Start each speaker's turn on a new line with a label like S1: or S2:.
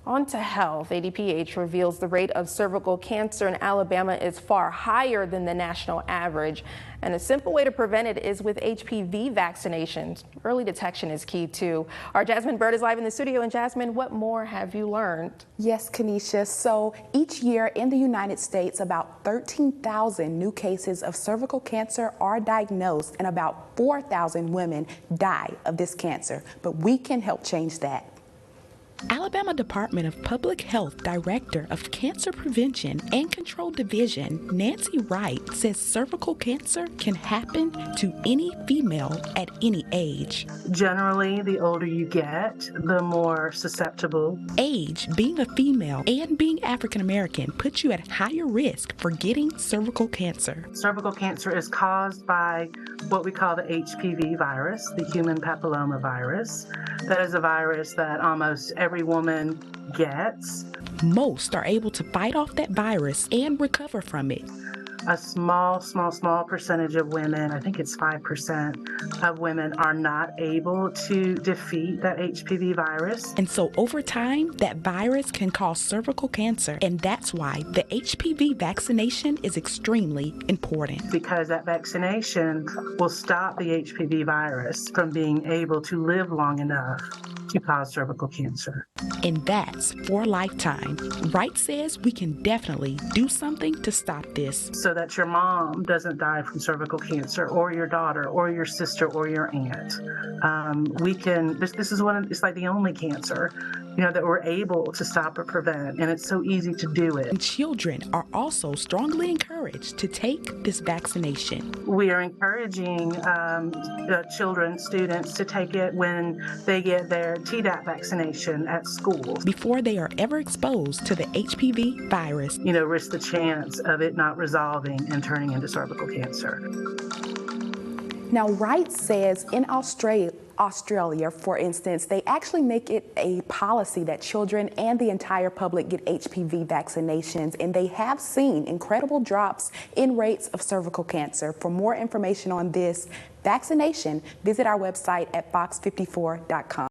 S1: On to health. ADPH reveals the rate of cervical cancer in Alabama is far higher than the national average. And a simple way to prevent it is with HPV vaccinations. Early detection is key too. Our Jasmine Bird is live in the studio. And Jasmine, what more have you learned?
S2: Yes, Kanisha. So each year in the United States, about 13,000 new cases of cervical cancer are diagnosed and about 4,000 women die of this cancer. But we can help change that.
S3: Alabama Department of Public Health Director of Cancer Prevention and Control Division, Nancy Wright, says cervical cancer can happen to any female at any age.
S4: Generally, the older you get, the more susceptible.
S3: Age, being a female, and being African American puts you at higher risk for getting cervical cancer.
S4: Cervical cancer is caused by what we call the HPV virus, the human papilloma virus. That is a virus that almost every woman gets.
S3: Most are able to fight off that virus and recover from it.
S4: A small percentage of women, I think it's 5% of women, are not able to defeat that HPV virus.
S3: And so over time, that virus can cause cervical cancer. And that's why the HPV vaccination is extremely important.
S4: Because that vaccination will stop the HPV virus from being able to live long enough to cause cervical cancer.
S3: And that's for a lifetime. Wright says we can definitely do something to stop this.
S4: So that your mom doesn't die from cervical cancer, or your daughter, or your sister, or your aunt. This is it's like the only cancer, that we're able to stop or prevent, and it's so easy to do it.
S3: And children are also strongly encouraged to take this vaccination.
S4: We are encouraging children, students, to take it when they get their Tdap vaccination at school.
S3: Before they are ever exposed to the HPV virus.
S4: Risk the chance of it not resolving and turning into cervical cancer.
S2: Now, Wright says in Australia, for instance, they actually make it a policy that children and the entire public get HPV vaccinations, and they have seen incredible drops in rates of cervical cancer. For more information on this vaccination, visit our website at fox54.com.